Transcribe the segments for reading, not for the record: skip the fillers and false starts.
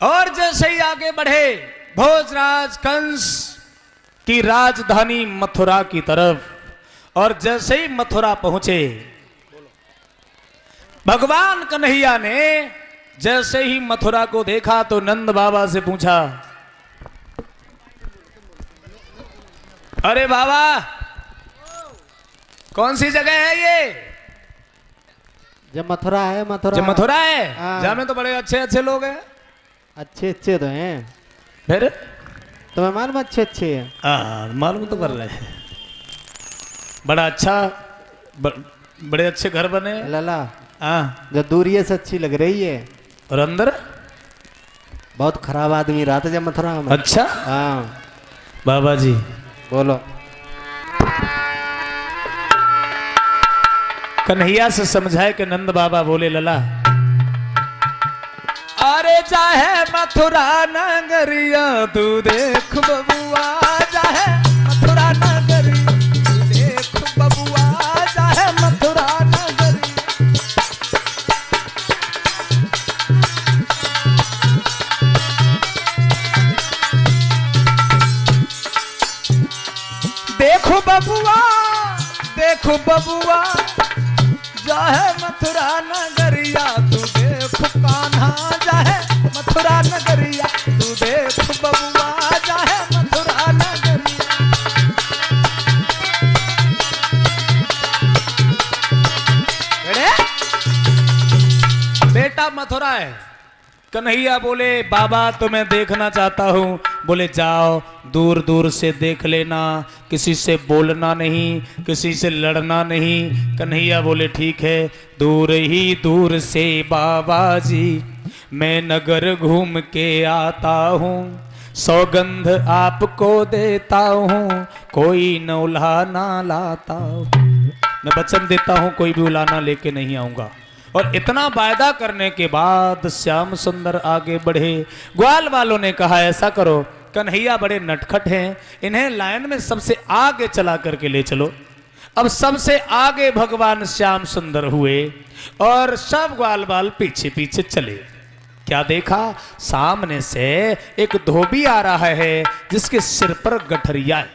और जैसे ही आगे बढ़े भोजराज कंस की राजधानी मथुरा की तरफ, और जैसे ही मथुरा पहुंचे, भगवान कन्हैया ने जैसे ही मथुरा को देखा तो नंद बाबा से पूछा, अरे बाबा कौन सी जगह है ये? जब मथुरा है, मथुरा जब मथुरा है, हाँ। जहाँ में तो बड़े अच्छे अच्छे लोग हैं। अच्छे अच्छे तो हैं, फिर तुम्हें मालूम अच्छे अच्छे हैं। हाँ मालूम तो कर रहे हैं, बड़ा अच्छा बड़े अच्छे घर बने हैं। लला हाँ, जो दूरिये से अच्छी लग रही है, और अंदर बहुत खराब आदमी रहा था जब मथुरा में। अच्छा हाँ बाबा जी बोलो। कन्हैया से समझाए कि नंद बाबा बोले, लला अरे चाहे मथुरा नगरिया तू देख बबुआ, चाहे मथुरा नगरिया तू देख बबुआ, चाहे मथुरा नगरिया। देखो बबुआ, देखो बबुआ, जाहे मथुरा नगरिया तू देख कान्हा, जाहे मथुरा नगरिया तू देख बबुआ, जाहे मथुरा नगरिया। बेटा मथुरा है। कन्हैया बोले, बाबा तुम्हें देखना चाहता हूँ। बोले जाओ दूर दूर से देख लेना, किसी से बोलना नहीं, किसी से लड़ना नहीं। कन्हैया बोले ठीक है, दूर ही दूर से बाबा जी मैं नगर घूम के आता हूँ, सौगंध आपको देता हूँ कोई न उलाहना लाता हूँ। मैं वचन देता हूँ कोई भी उलाहना लेके नहीं आऊँगा। और इतना वायदा करने के बाद श्याम सुंदर आगे बढ़े। ग्वाल वालों ने कहा ऐसा करो, कन्हैया बड़े नटखट हैं, इन्हें लाइन में सबसे आगे चला करके ले चलो। अब सबसे आगे भगवान श्याम सुंदर हुए और सब ग्वाल वाल पीछे पीछे चले। क्या देखा, सामने से एक धोबी आ रहा है जिसके सिर पर गठरिया है,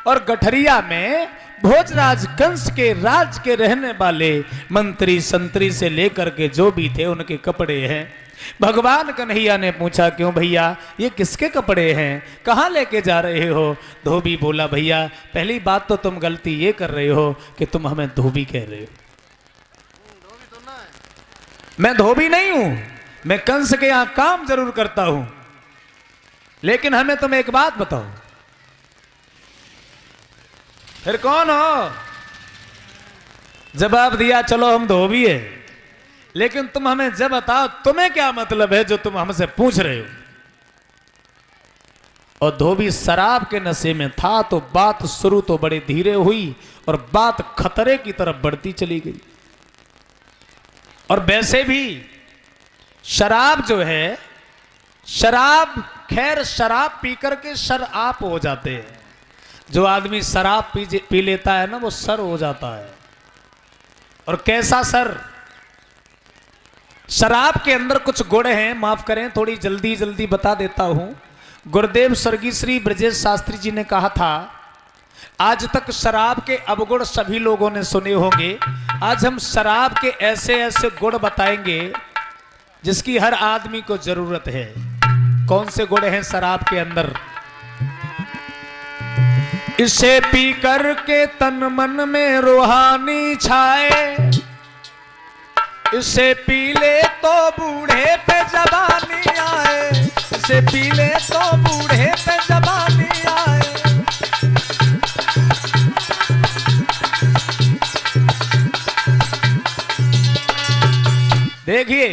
और गठरिया में भोजराज कंस के राज के रहने वाले मंत्री संतरी से लेकर के जो भी थे उनके कपड़े हैं। भगवान कन्हैया ने पूछा, क्यों भैया ये किसके कपड़े हैं, कहाँ लेके जा रहे हो? धोबी बोला, भैया पहली बात तो तुम गलती ये कर रहे हो कि तुम हमें धोबी कह रहे हो। मैं धोबी नहीं हूं, मैं कंस के यहां काम जरूर करता हूं, लेकिन हमें तुम एक बात बताओ। फिर कौन हो? जवाब दिया, चलो हम धोबी है, लेकिन तुम हमें जब बताओ तुम्हें क्या मतलब है जो तुम हमसे पूछ रहे हो। और धोबी शराब के नशे में था, तो बात शुरू तो बड़े धीरे हुई और बात खतरे की तरफ बढ़ती चली गई। और वैसे भी शराब जो है, शराब खैर शराब पी करके सर आप हो जाते हैं। जो आदमी शराब पी लेता है ना, वो सर हो जाता है। और कैसा सर? शराब के अंदर कुछ गुण हैं, माफ करें थोड़ी जल्दी जल्दी बता देता हूं। गुरुदेव स्वर्गीय श्री ब्रजेश शास्त्री जी ने कहा था, आज तक शराब के अवगुण सभी लोगों ने सुने होंगे, आज हम शराब के ऐसे ऐसे गुण बताएंगे जिसकी हर आदमी को जरूरत है। कौन से गुण हैं शराब के अंदर? इसे पी करके तन मन में रूहानी छाए, इसे पी ले तो बूढ़े पे जवानी आए, इसे पी ले तो बूढ़े पे जवानी आए। देखिए,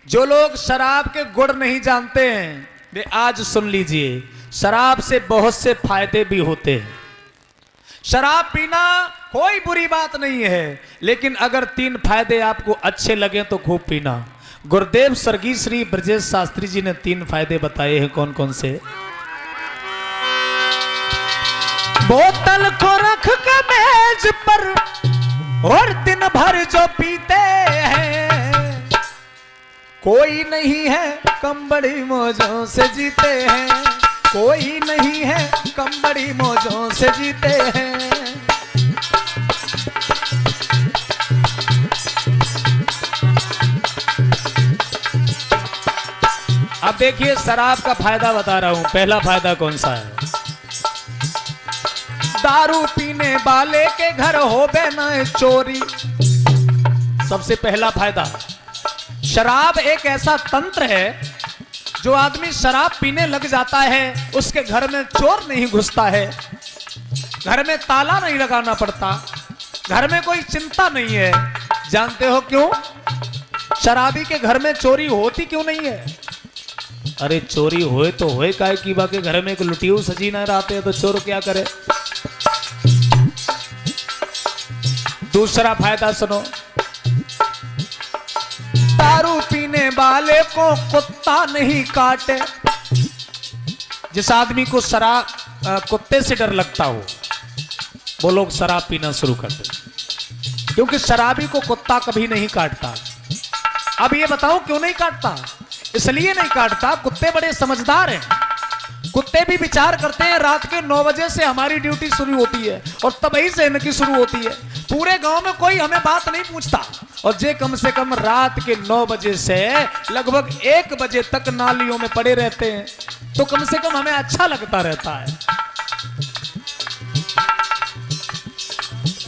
जो लोग शराब के गुण नहीं जानते हैं वे आज सुन लीजिए, शराब से बहुत से फायदे भी होते हैं। शराब पीना कोई बुरी बात नहीं है, लेकिन अगर 3 फायदे आपको अच्छे लगे तो खूब पीना। गुरुदेव स्वर्गीय श्री ब्रजेश शास्त्री जी ने 3 फायदे बताए हैं। कौन कौन से? बोतल को रख के मेज पर और दिन भर जो पीते हैं, कोई नहीं है कम बड़ी मौजों से जीते हैं, कोई नहीं है कम बड़ी मौजों से जीते हैं। अब देखिए शराब का फायदा बता रहा हूं। पहला फायदा कौन सा है? दारू पीने वाले के घर होवे न चोरी। सबसे पहला फायदा, शराब एक ऐसा तंत्र है, जो आदमी शराब पीने लग जाता है उसके घर में चोर नहीं घुसता है, घर में ताला नहीं लगाना पड़ता, घर में कोई चिंता नहीं है। जानते हो क्यों? शराबी के घर में चोरी होती क्यों नहीं है? अरे चोरी होए तो होए काहे की बाके, घर में एक लुटियू सजी न रहते हैं तो चोर क्या करे। दूसरा फायदा सुनो, दारू पीने वाले को कुत्ता नहीं काटे। जिस आदमी को शराब कुत्ते से डर लगता हो वो लोग शराब पीना शुरू कर दे, क्योंकि शराबी को कुत्ता कभी नहीं काटता। अब ये बताओ क्यों नहीं काटता? इसलिए नहीं काटता, कुत्ते बड़े समझदार हैं। कुत्ते भी विचार करते हैं रात के 9 बजे से हमारी ड्यूटी शुरू होती है और तभी से इनकी शुरू होती है। पूरे गांव में कोई हमें बात नहीं पूछता, और जे कम से कम रात के 9 बजे से लगभग 1 बजे तक नालियों में पड़े रहते हैं, तो कम से कम हमें अच्छा लगता रहता है।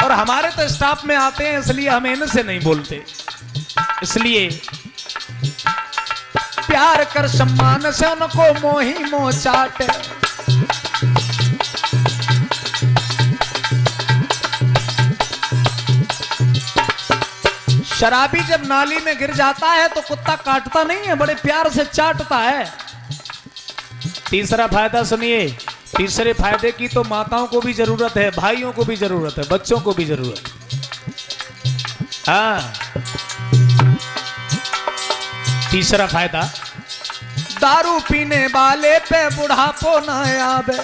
और हमारे तो स्टाफ में आते हैं इसलिए हम इनसे नहीं बोलते। इसलिए प्यार कर सम्मान से उनको मोही मोह चाटे। शराबी जब नाली में गिर जाता है तो कुत्ता काटता नहीं है, बड़े प्यार से चाटता है। तीसरा फायदा सुनिए, तीसरे फायदे की तो माताओं को भी जरूरत है, भाइयों को भी जरूरत है, बच्चों को भी जरूरत है। हाँ, तीसरा फायदा, दारू पीने वाले पे बुढ़ापो न आवे।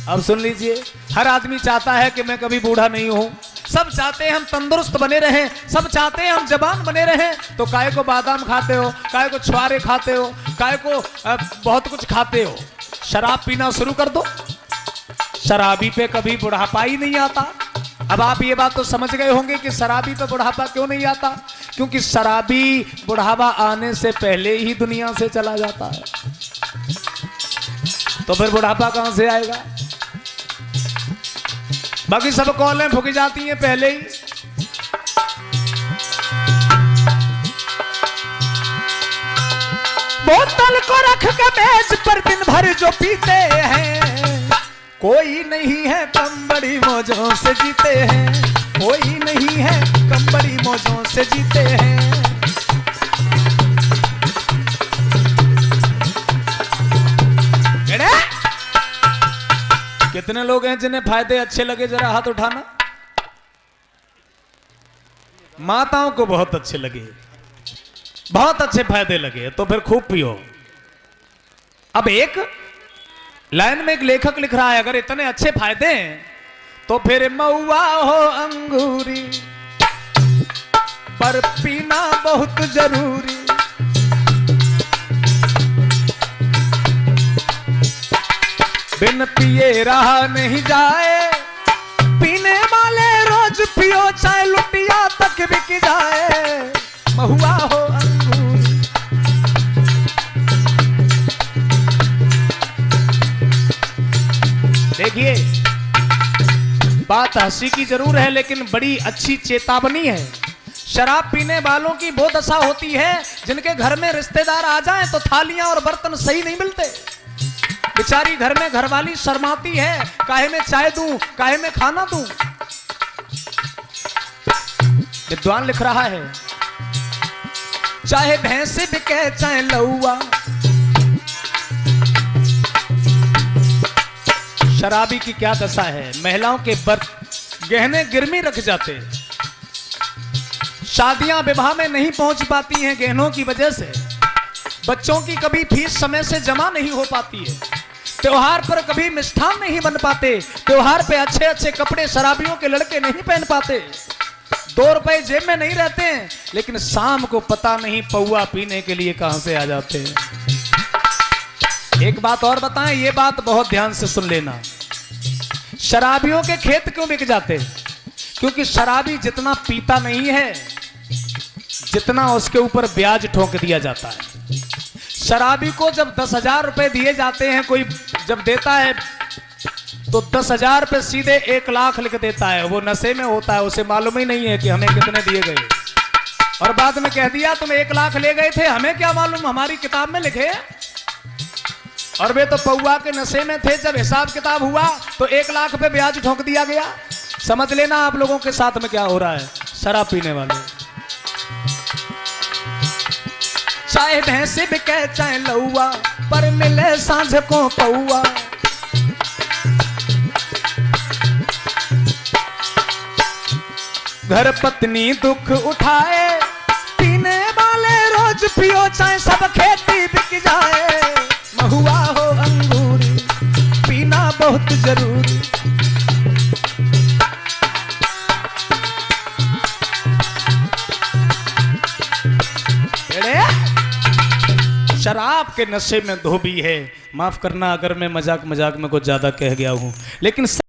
अब सुन लीजिए, हर आदमी चाहता है कि मैं कभी बूढ़ा नहीं हूं। सब चाहते हैं हम तंदुरुस्त बने रहें, सब चाहते हैं हम जवान बने रहें। तो काहे को बादाम खाते हो, काहे को छुआरे खाते हो, काहे को बहुत कुछ खाते हो। शराब पीना शुरू कर दो, शराबी पे कभी बुढ़ापा ही नहीं आता। अब आप ये बात तो समझ गए होंगे कि शराबी पे बुढ़ापा क्यों नहीं आता, क्योंकि शराबी बुढ़ापा आने से पहले ही दुनिया से चला जाता है। तो फिर बुढ़ापा कहां से आएगा? बाकी सब कॉलें फूकी जाती हैं पहले ही। बोतल को रख के मेज पर दिन भर जो पीते हैं, कोई नहीं है कम बड़ी मौजों से जीते हैं, कोई नहीं है कम बड़ी मौजों से जीते हैं। कितने लोग हैं जिन्हें फायदे अच्छे लगे, जरा हाथ उठाना। माताओं को बहुत अच्छे लगे, बहुत अच्छे फायदे लगे, तो फिर खूब पियो। अब एक लाइन में एक लेखक लिख रहा है, अगर इतने अच्छे फायदे हैं तो फिर मऊआ हो अंगूरी पर पीना बहुत जरूरी। बिन पिए रहा नहीं जाए, पीने वाले रोज पियो चाहे लुटिया तक बिक जाए। महुआ हो अंगूरी। देखिए, बात हंसी की जरूर है लेकिन बड़ी अच्छी चेतावनी है। शराब पीने वालों की वो दशा होती है जिनके घर में रिश्तेदार आ जाएं तो थालियां और बर्तन सही नहीं मिलते। बेचारी घर में घरवाली शर्माती है, काहे में चाय दूं, काहे में खाना दूं। विद्वान लिख रहा है, चाहे भैंसे बिके चाहे लौआ, शराबी की क्या दशा है। महिलाओं के गहने गिरवी रख जाते हैं, शादियां विवाह में नहीं पहुंच पाती हैं गहनों की वजह से, बच्चों की कभी फीस समय से जमा नहीं हो पाती है, त्योहार पर कभी मिष्ठान नहीं बन पाते, त्योहार पे अच्छे अच्छे कपड़े शराबियों के लड़के नहीं पहन पाते। 2 रुपए जेब में नहीं रहते हैं, लेकिन शाम को पता नहीं पौआ पीने के लिए कहां से आ जाते हैं। एक बात और बताएं, ये बात बहुत ध्यान से सुन लेना। शराबियों के खेत क्यों बिक जाते हैं? क्योंकि शराबी जितना पीता नहीं है, जितना उसके ऊपर ब्याज ठोक दिया जाता है। शराबी को जब 10,000 रुपए दिए जाते हैं, कोई जब देता है तो 10,000 पे सीधे 1 लाख लिख देता है। वो नशे में होता है, उसे मालूम ही नहीं है कि हमें कितने दिए गए, और बाद में कह दिया तुम 1 लाख ले गए थे, हमें क्या मालूम, हमारी किताब में लिखे। और वे तो पौआ के नशे में थे, जब हिसाब किताब हुआ तो 1 लाख पे ब्याज ठोक दिया गया। समझ लेना आप लोगों के साथ में क्या हो रहा है, शराब पीने वाले। चाहे भैंसे बिके चाहे लौआ, पर मिले सांझ को पौआ। घर पत्नी दुख उठाए, पीने वाले रोज पियो चाहे सब खेती बिक जाए। महुआ हो अंगूरी, पीना बहुत जरूरी। शराब के नशे में धोबी है। माफ करना अगर मैं मजाक में कुछ ज्यादा कह गया हूं, लेकिन